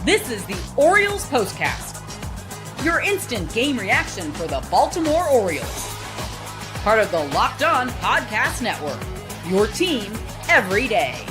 This is the Orioles Postcast, your instant game reaction for the Baltimore Orioles. Part of the Locked On Podcast Network, your team every day.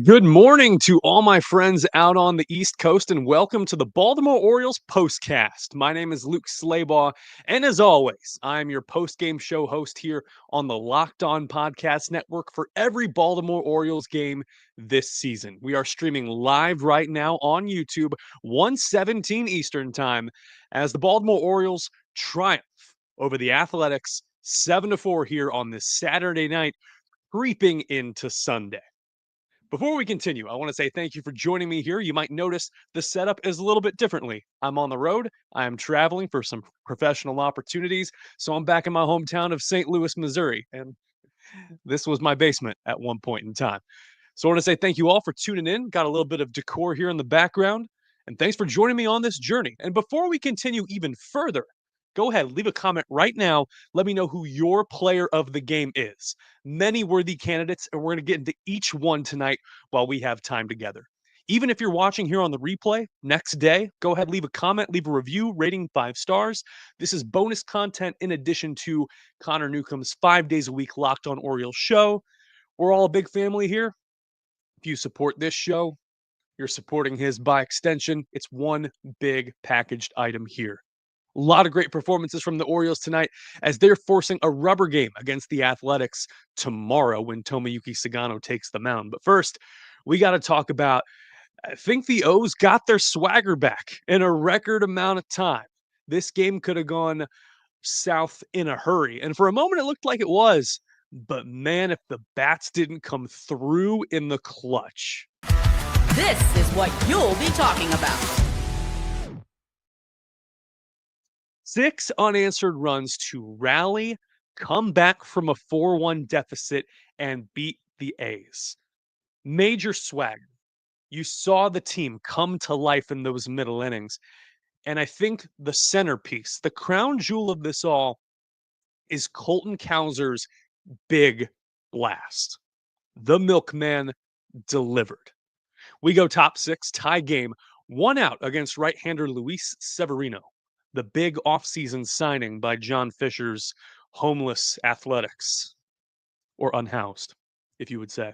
Good morning to all my friends out on the East Coast, and welcome to the Baltimore Orioles Postcast. My name is Luke Slaybaugh, and as always, I'm your post-game show host here on the Locked On Podcast Network for every Baltimore Orioles game this season. We are streaming live right now on YouTube, 1:17 Eastern Time, as the Baltimore Orioles triumph over the Athletics 7-4 here on this Saturday night, creeping into Sunday. Before we continue, I want to say thank you for joining me here. You might notice the setup is a little bit differently. I'm on the road. I am traveling for some professional opportunities. So I'm back in my hometown of St. Louis, Missouri. And this was my basement at one point in time. So I want to say thank you all for tuning in. Got a little bit of decor here in the background. And thanks for joining me on this journey. And before we continue even further, go ahead, leave a comment right now. Let me know who your player of the game is. Many worthy candidates, and we're going to get into each one tonight while we have time together. Even if you're watching here on the replay next day, go ahead, leave a comment, leave a review, rating 5 stars. This is bonus content in addition to Connor Newcomb's 5 days a week Locked On Orioles show. We're all a big family here. If you support this show, you're supporting his by extension. It's one big packaged item here. A lot of great performances from the Orioles tonight as they're forcing a rubber game against the Athletics tomorrow when Tomoyuki Sagano takes the mound. But first, we got to talk about, I think the O's got their swagger back in a record amount of time. This game could have gone south in a hurry. And for a moment, it looked like it was. But man, if the bats didn't come through in the clutch. This is what you'll be talking about. 6 unanswered runs to rally, come back from a 4-1 deficit, and beat the A's. Major swagger. You saw the team come to life in those middle innings. And I think the centerpiece, the crown jewel of this all, is Colton Cowser's big blast. The milkman delivered. We go top 6, tie game, 1 out against right-hander Luis Severino, the big offseason signing by John Fisher's homeless Athletics, or unhoused, if you would say,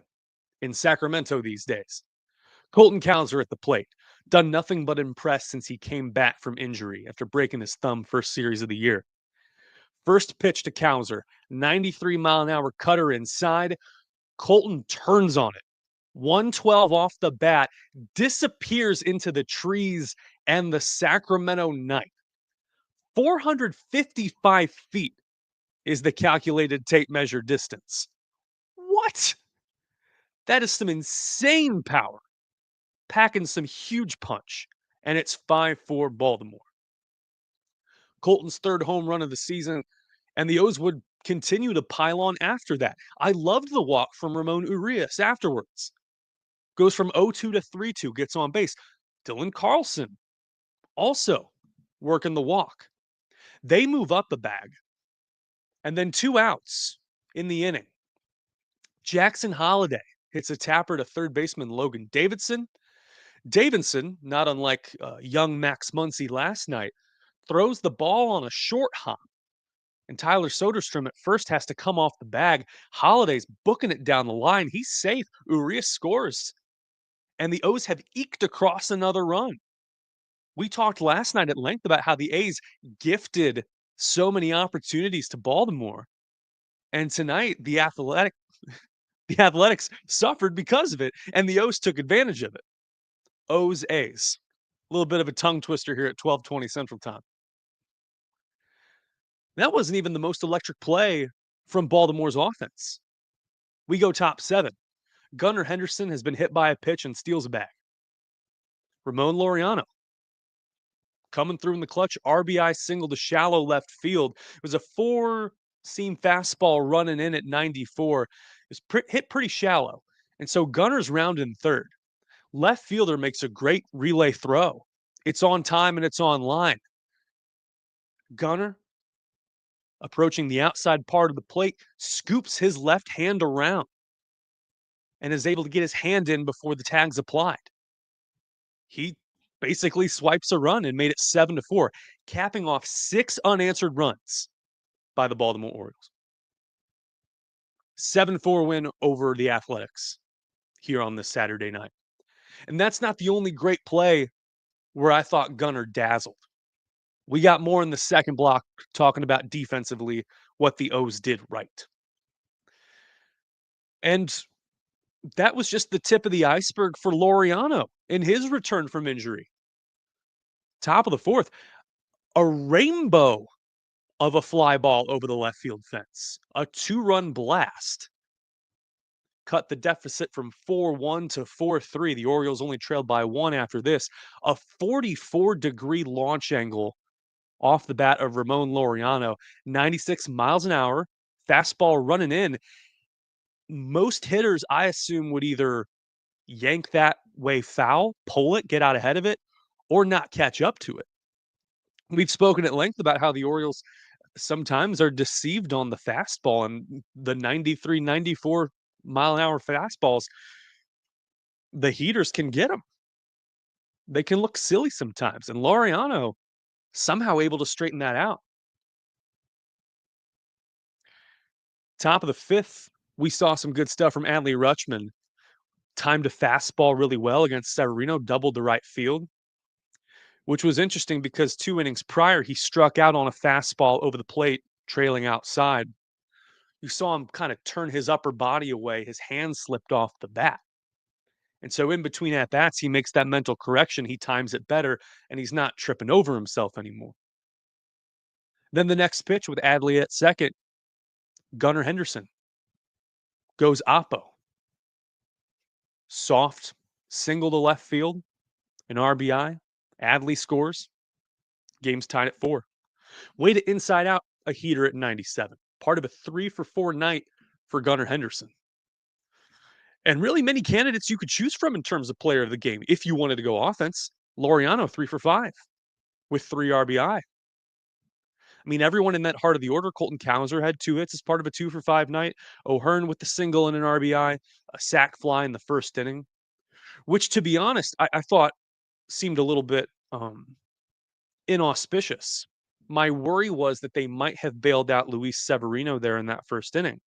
in Sacramento these days. Colton Cowser at the plate, done nothing but impress since he came back from injury after breaking his thumb first series of the year. First pitch to Cowser, 93-mile-an-hour cutter inside. Colton turns on it. 112 off the bat, disappears into the trees and the Sacramento night. 455 feet is the calculated tape measure distance. What? That is some insane power. Packing some huge punch. And it's 5-4 Baltimore. Colton's 3rd home run of the season, and the O's would continue to pile on after that. I loved the walk from Ramon Urias afterwards. Goes from 0-2 to 3-2, gets on base. Dylan Carlson also working the walk. They move up the bag. And then 2 outs in the inning. Jackson Holliday hits a tapper to third baseman Logan Davidson. Davidson, not unlike young Max Muncy last night, throws the ball on a short hop. And Tyler Soderstrom at first has to come off the bag. Holliday's booking it down the line. He's safe. Urias scores. And the O's have eked across another run. We talked last night at length about how the A's gifted so many opportunities to Baltimore. And tonight, the Athletics suffered because of it, and the O's took advantage of it. O's A's. A little bit of a tongue twister here at 12:20 Central Time. That wasn't even the most electric play from Baltimore's offense. We go top 7. Gunnar Henderson has been hit by a pitch and steals a bag. Ramon Laureano coming through in the clutch, RBI single to shallow left field. It was a 4-seam fastball running in at 94. It was hit pretty shallow. And so Gunner's rounding third. Left fielder makes a great relay throw. It's on time and it's on line. Gunner approaching the outside part of the plate, scoops his left hand around and is able to get his hand in before the tag's applied. He basically swipes a run and made it 7-4, capping off 6 unanswered runs by the Baltimore Orioles. 7-4 win over the Athletics here on this Saturday night. And that's not the only great play where I thought Gunnar dazzled. We got more in the second block talking about defensively what the O's did right. And that was just the tip of the iceberg for Laureano in his return from injury. Top of the fourth, a rainbow of a fly ball over the left field fence. A 2-run blast cut the deficit from 4-1 to 4-3. The Orioles only trailed by 1 after this. A 44-degree launch angle off the bat of Ramon Laureano. 96 miles an hour, fastball running in. Most hitters, I assume, would either yank that way foul, pull it, get out ahead of it, or not catch up to it. We've spoken at length about how the Orioles sometimes are deceived on the fastball, and the 93, 94 mile an hour fastballs, the heaters can get them. They can look silly sometimes, and Laureano somehow able to straighten that out. Top of the fifth, we saw some good stuff from Adley Rutschman. Timed a fastball really well against Severino, doubled the right field, which was interesting because 2 innings prior, he struck out on a fastball over the plate, trailing outside. You saw him kind of turn his upper body away. His hand slipped off the bat. And so in between at-bats, he makes that mental correction. He times it better, and he's not tripping over himself anymore. Then the next pitch with Adley at second, Gunnar Henderson goes oppo. Soft single to left field, an RBI. Adley scores. Game's tied at 4. Way to inside out a heater at 97. Part of a 3-for-4 night for Gunnar Henderson. And really many candidates you could choose from in terms of player of the game. If you wanted to go offense, Laureano 3-for-5 with 3 RBI. I mean, everyone in that heart of the order, Colton Cowser had 2 hits as part of a 2-for-5 night. O'Hearn with the single and an RBI, a sac fly in the first inning, which, to be honest, I thought seemed a little bit inauspicious. My worry was that they might have bailed out Luis Severino there in that first inning.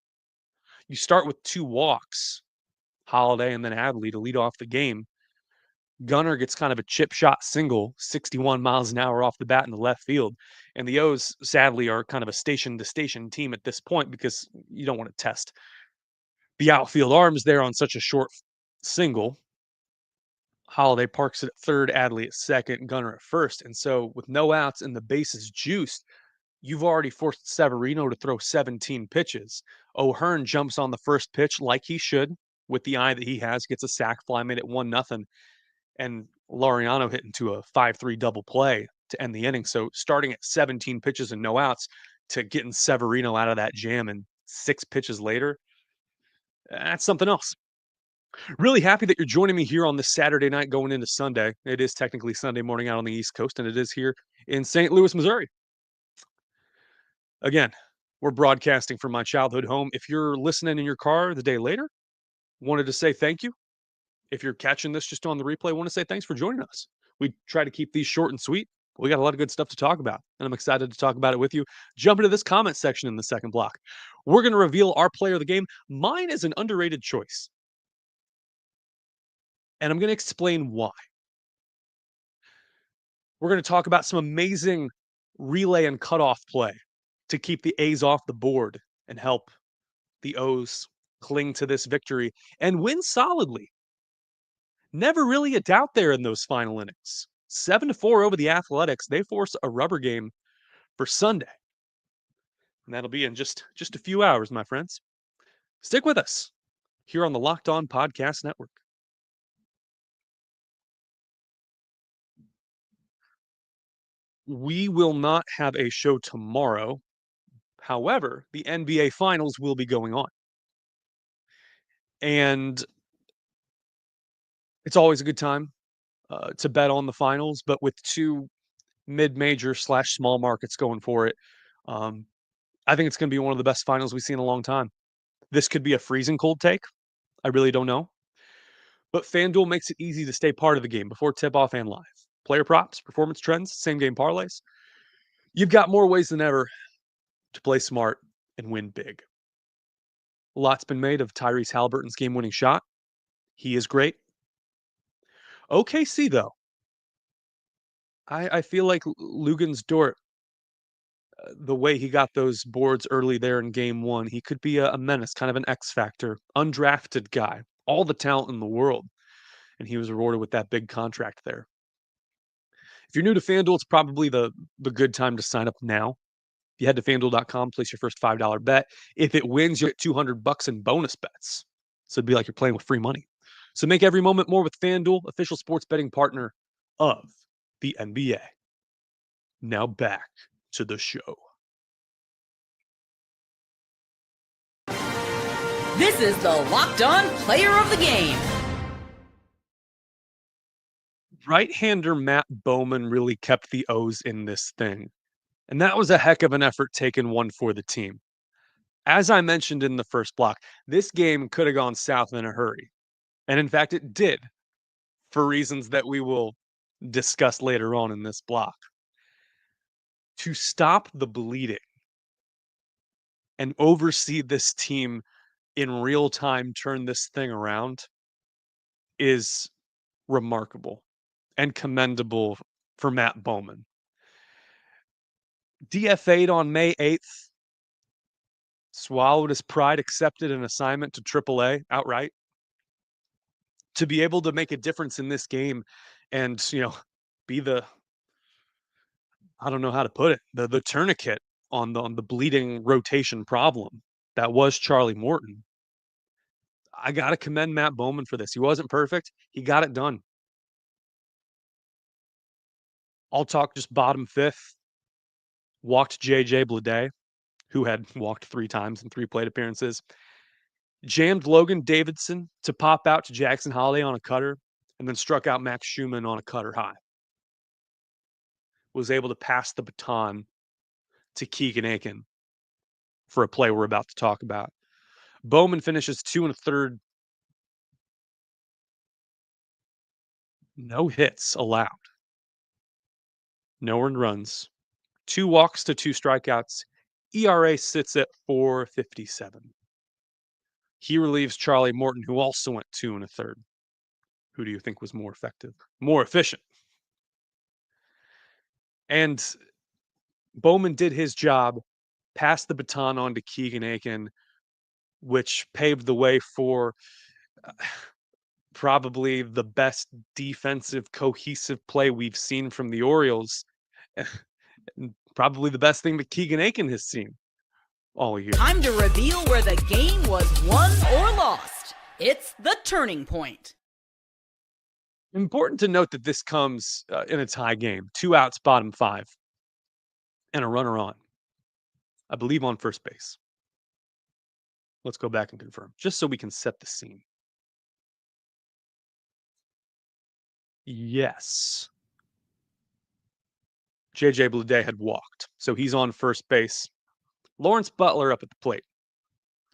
You start with 2 walks, Holiday and then Adley to lead off the game. Gunnar gets kind of a chip shot single, 61 miles an hour off the bat in the left field. And the O's, sadly, are kind of a station-to-station team at this point because you don't want to test the outfield arms there on such a short single. Holiday parks it at third, Adley at second, Gunnar at first. And so with no outs and the bases juiced, you've already forced Severino to throw 17 pitches. O'Hearn jumps on the first pitch like he should with the eye that he has, gets a sac fly, made it 1-0. And Laureano hit into a 5-3 double play to end the inning. So starting at 17 pitches and no outs to getting Severino out of that jam and 6 pitches later, that's something else. Really happy that you're joining me here on this Saturday night going into Sunday. It is technically Sunday morning out on the East Coast, and it is here in St. Louis, Missouri. Again, we're broadcasting from my childhood home. If you're listening in your car the day later, wanted to say thank you. If you're catching this just on the replay, I want to say thanks for joining us. We try to keep these short and sweet. We got a lot of good stuff to talk about, and I'm excited to talk about it with you. Jump into this comment section in the second block. We're going to reveal our player of the game. Mine is an underrated choice, and I'm going to explain why. We're going to talk about some amazing relay and cutoff play to keep the A's off the board and help the O's cling to this victory and win solidly. Never really a doubt there in those final innings. 7-4 over the Athletics. They force a rubber game for Sunday. And that'll be in just a few hours, my friends. Stick with us here on the Locked On Podcast Network. We will not have a show tomorrow. However, the NBA Finals will be going on. And it's always a good time to bet on the finals, but with 2 mid-major / small markets going for it, I think it's going to be one of the best finals we've seen in a long time. This could be a freezing cold take. I really don't know. But FanDuel makes it easy to stay part of the game before tip-off and live. Player props, performance trends, same-game parlays. You've got more ways than ever to play smart and win big. A lot's been made of Tyrese Halliburton's game-winning shot. He is great. OKC, though. I feel like Lugan's Dort, the way he got those boards early there in game one, he could be a menace, kind of an X factor, undrafted guy, all the talent in the world. And he was rewarded with that big contract there. If you're new to FanDuel, it's probably the good time to sign up now. If you head to FanDuel.com, place your first $5 bet. If it wins, you get $200 in bonus bets. So it'd be like you're playing with free money. So make every moment more with FanDuel, official sports betting partner of the NBA. Now back to the show. This is the Locked On Player of the Game. Right-hander Matt Bowman really kept the O's in this thing. And that was a heck of an effort taking one for the team. As I mentioned in the first block, this game could have gone south in a hurry. And in fact, it did, for reasons that we will discuss later on in this block. To stop the bleeding and oversee this team in real time turn this thing around is remarkable and commendable for Matt Bowman. DFA'd on May 8th, swallowed his pride, accepted an assignment to AAA outright. To be able to make a difference in this game and, be the, I don't know how to put it, the tourniquet on the bleeding rotation problem that was Charlie Morton. I got to commend Matt Bowman for this. He wasn't perfect. He got it done. I'll talk just bottom fifth. Walked JJ Bleday, who had walked 3 times in 3 plate appearances. Jammed Logan Davidson to pop out to Jackson Holiday on a cutter, and then struck out Max Schumann on a cutter high. Was able to pass the baton to Keegan Aiken for a play we're about to talk about. Bowman finishes 2 1/3. No hits allowed. No earned runs. 2 walks to 2 strikeouts. ERA sits at 4.57. He relieves Charlie Morton, who also went 2 1/3. Who do you think was more effective? More efficient. And Bowman did his job, passed the baton on to Keegan Aiken, which paved the way for probably the best defensive, cohesive play we've seen from the Orioles. And probably the best thing that Keegan Aiken has seen all year. Time to reveal where the game was won or lost. It's the turning point. Important to note that this comes in a tie game. 2 outs, bottom 5, and a runner on. I believe on first base. Let's go back and confirm, just so we can set the scene. Yes. JJ Bleday had walked, so he's on first base. Lawrence Butler up at the plate.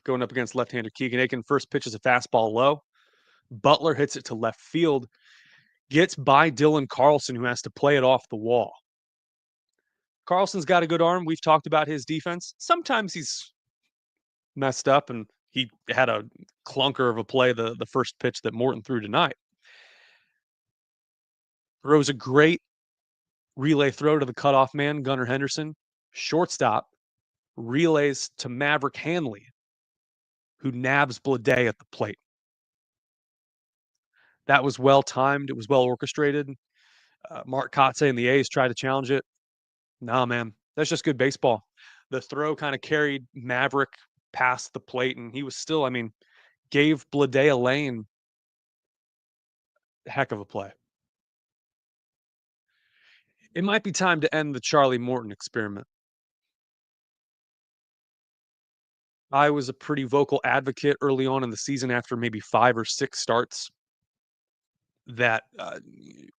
Going up against left-hander Keegan Aiken. First pitch is a fastball low. Butler hits it to left field. Gets by Dylan Carlson, who has to play it off the wall. Carlson's got a good arm. We've talked about his defense. Sometimes he's messed up, and he had a clunker of a play the first pitch that Morton threw tonight. Throws a great relay throw to the cutoff man, Gunnar Henderson. Shortstop relays to Maverick Hanley, who nabs Bleday at the plate. That was well-timed. It was well-orchestrated. Mark Kotze and the A's tried to challenge it. Nah, man. That's just good baseball. The throw kind of carried Maverick past the plate, and he was still, gave Bleday a lane. Heck of a play. It might be time to end the Charlie Morton experiment. I was a pretty vocal advocate early on in the season after maybe 5 or 6 starts that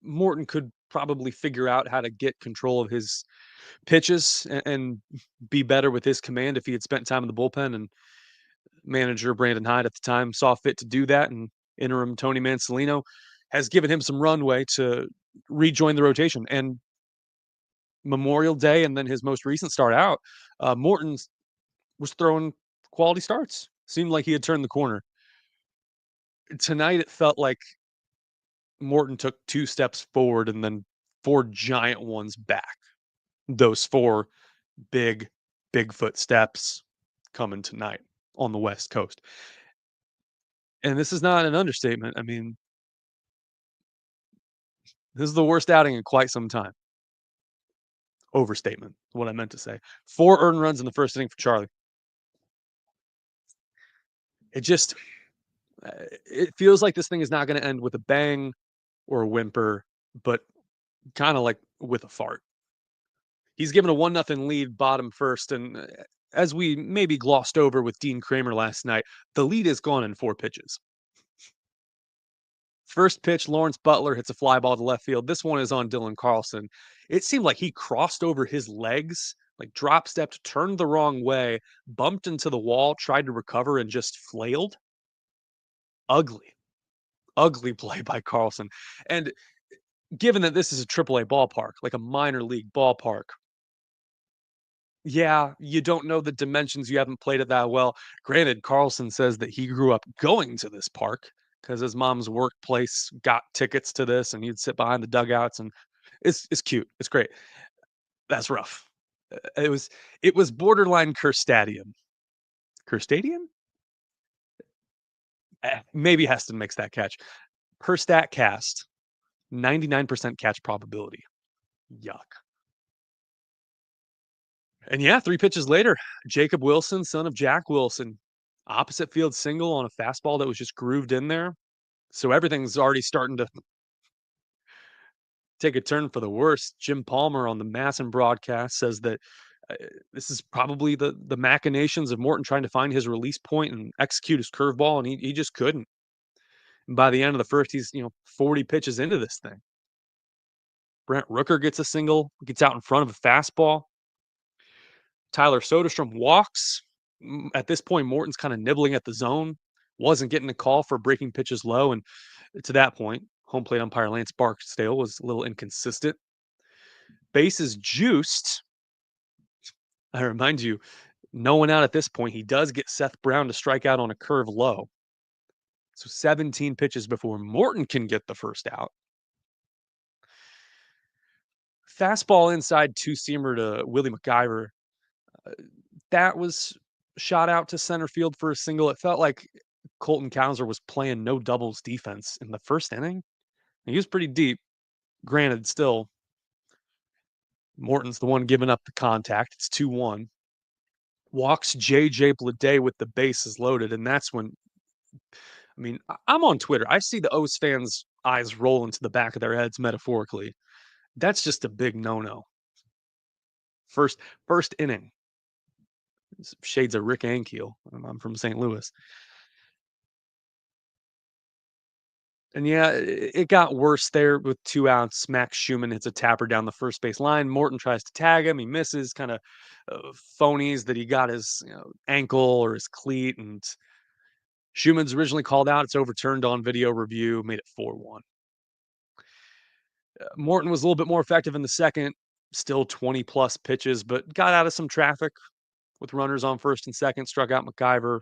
Morton could probably figure out how to get control of his pitches and be better with his command if he had spent time in the bullpen. And manager Brandon Hyde at the time saw fit to do that. And interim Tony Mansolino has given him some runway to rejoin the rotation. And Memorial Day and then his most recent start out, Morton was throwing quality starts. Seemed like he had turned the corner. Tonight, it felt like Morton took 2 steps forward and then 4 giant ones back. Those 4 big Bigfoot steps coming tonight on the West Coast. And this is not an understatement. I mean, this is the worst outing in quite some time. Overstatement, what I meant to say. 4 earned runs in the first inning for Charlie. It just it feels like this thing is not going to end with a bang or a whimper, but kind of like with a fart. He's given a 1-0 lead, bottom first, and as we maybe glossed over with Dean Kramer last night, the lead is gone in 4 pitches. First pitch, Lawrence Butler hits a fly ball to left field. This one is on Dylan Carlson. It seemed like he crossed over his legs, like drop stepped, turned the wrong way, bumped into the wall, tried to recover, and just flailed. Ugly, ugly play by Carlson. And given that this is a AAA ballpark, like a minor league ballpark, yeah, you don't know the dimensions. You haven't played it that well. Granted, Carlson says that he grew up going to this park because his mom's workplace got tickets to this, and he'd sit behind the dugouts, and it's cute. It's great. That's rough. It was borderline Kerstadian. Kerstadian? Maybe Heston makes that catch. Per stat cast, 99% catch probability. Yuck. And yeah, 3 pitches later, Jacob Wilson, son of Jack Wilson, opposite field single on a fastball that was just grooved in there. So everything's already starting to take a turn for the worse. Jim Palmer on the Masson broadcast says that uh, this is probably the machinations of Morton trying to find his release point and execute his curveball, and he just couldn't. And by the end of the first, he's 40 pitches into this thing. Brent Rooker gets a single, gets out in front of a fastball. Tyler Soderstrom walks. At this point, Morton's kind of nibbling at the zone, wasn't getting a call for breaking pitches low. And to that point, home plate umpire Lance Barksdale was a little inconsistent. Bases juiced. I remind you, no one out at this point. He does get Seth Brown to strike out on a curve low. So 17 pitches before Morton can get the first out. Fastball inside 2-seamer to Willie McIver. That was shot out to center field for a single. It felt like Colton Cowser was playing no doubles defense in the first inning. He was pretty deep. Granted, still, Morton's the one giving up the contact. It's 2-1. Walks J.J. Bleday with the bases loaded, and that's when, I mean, I'm on Twitter. I see the O's fans' eyes roll into the back of their heads metaphorically. That's just a big no-no. First inning. Shades of Rick Ankiel. I'm from St. Louis. And yeah, it got worse there with 2 outs. Max Schumann hits a tapper down the first base line. Morton tries to tag him. He misses, kind of phonies that he got his ankle or his cleat. And Schumann's originally called out. It's overturned on video review, made it 4-1. Morton was a little bit more effective in the second, still 20-plus pitches, but got out of some traffic with runners on first and second, struck out McIver,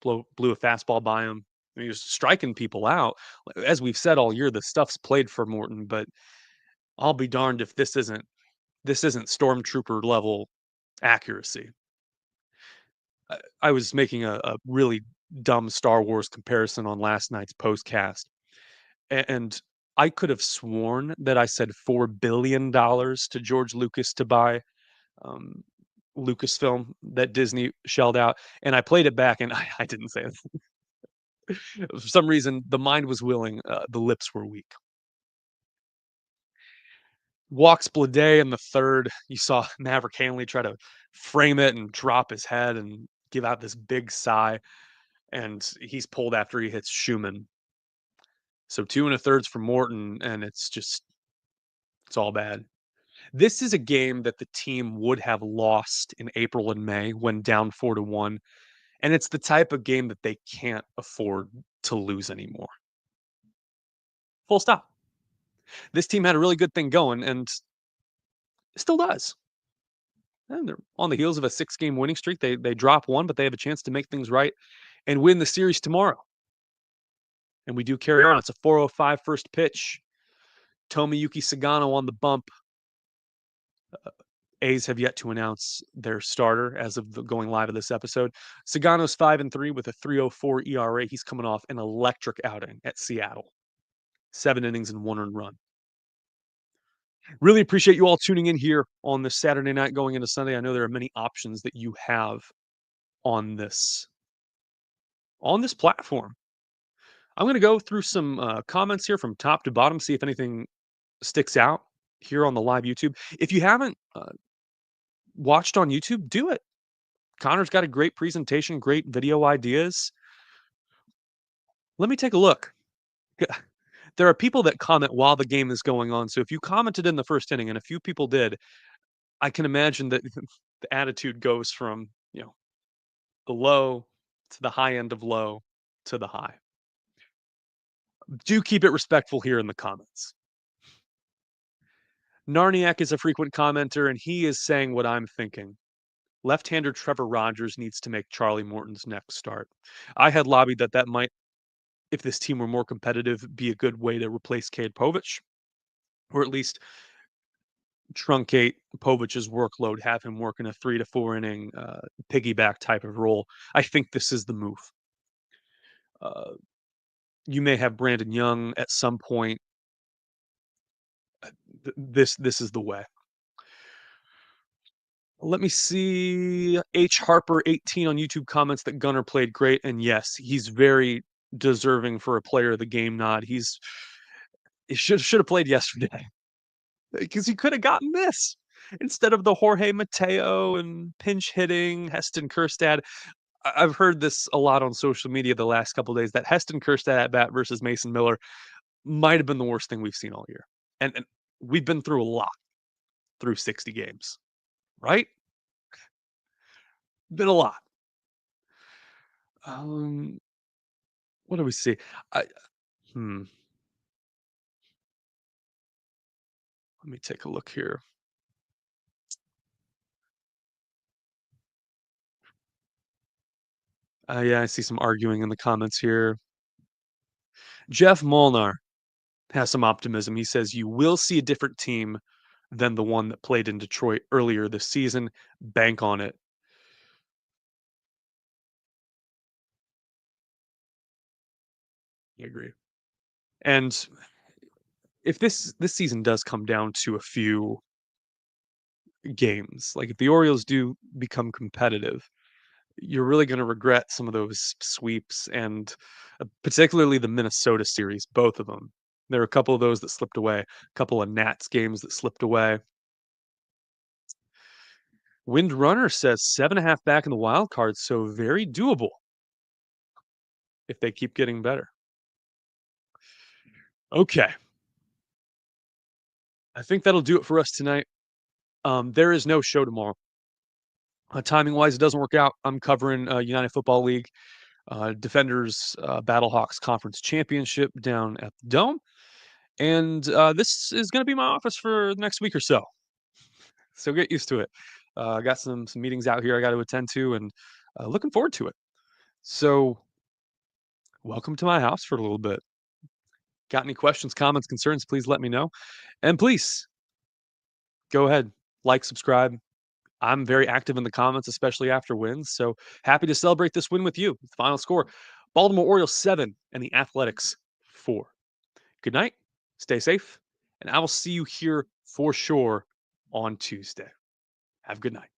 blew a fastball by him. He was striking people out. As we've said all year, the stuff's played for Morton, but I'll be darned if this isn't stormtrooper level accuracy. I was making a really dumb Star Wars comparison on last night's postcast, and I could have sworn that I said $4 billion to George Lucas to buy um, Lucasfilm that Disney shelled out, and I played it back, and I didn't say it. For some reason, the mind was willing, the lips were weak. Walks Bleday in the third. You saw Maverick Hanley try to frame it and drop his head and give out this big sigh, and he's pulled after he hits Schumann. So 2 1/3 for Morton, and it's all bad. This is a game that the team would have lost in April and May when down 4-1, and it's the type of game that they can't afford to lose anymore. Full stop. This team had a really good thing going and still does. And they're on the heels of a 6-game winning streak. They drop one, but they have a chance to make things right and win the series tomorrow. And we do carry on. It's a 4:05 first pitch. Tomoyuki Sagano on the bump. A's have yet to announce their starter as of going live of this episode. Sagano's 5-3 with a 3.04 ERA. He's coming off an electric outing at Seattle. 7 innings and 1 earned run. Really appreciate you all tuning in here on this Saturday night going into Sunday. I know there are many options that you have on this platform. I'm going to go through some comments here from top to bottom, see if anything sticks out here on the live YouTube. If you haven't watched on YouTube, do it. Connor's got a great presentation, great video ideas. Let me take a look. There are people that comment while the game is going on. So if you commented in the first inning, and a few people did, I can imagine that the attitude goes from, the low to the high end of low to the high. Do keep it respectful here in the comments. Narniak is a frequent commenter, and he is saying what I'm thinking. Left-hander Trevor Rogers needs to make Charlie Morton's next start. I had lobbied that might, if this team were more competitive, be a good way to replace Cade Povich, or at least truncate Povich's workload, have him work in a 3 to 4 inning piggyback type of role. I think this is the move. You may have Brandon Young at some point. This is the way. Let me see. H Harper 18 on YouTube comments that Gunnar played great, and yes, he's very deserving for a player of the game nod. He should have played yesterday because he could have gotten this instead of the Jorge Mateo and pinch hitting Heston Kjerstad. I've heard this a lot on social media the last couple of days that Heston Kjerstad at bat versus Mason Miller might have been the worst thing we've seen all year, and we've been through a lot through 60 games, right? Been a lot. What do we see? I Let me take a look here. Yeah, I see some arguing in the comments here. Jeff Molnar has some optimism. He says you will see a different team than the one that played in Detroit earlier this season. Bank on it. I agree. And if this season does come down to a few games, like if the Orioles do become competitive, you're really going to regret some of those sweeps and particularly the Minnesota series, both of them. There are a couple of those that slipped away, a couple of Nats games that slipped away. Wind Runner says 7.5 back in the wild card, so very doable if they keep getting better. Okay. I think that'll do it for us tonight. There is no show tomorrow. Timing wise, it doesn't work out. I'm covering United Football League, Defenders Battlehawks Conference Championship down at the Dome. And this is going to be my office for the next week or so. So get used to it. I got some meetings out here I got to attend to, and looking forward to it. So welcome to my house for a little bit. Got any questions, comments, concerns, please let me know. And please go ahead, like, subscribe. I'm very active in the comments, especially after wins. So happy to celebrate this win with you. The final score, Baltimore Orioles 7 and the Athletics 4. Good night. Stay safe. And I will see you here for sure on Tuesday. Have a good night.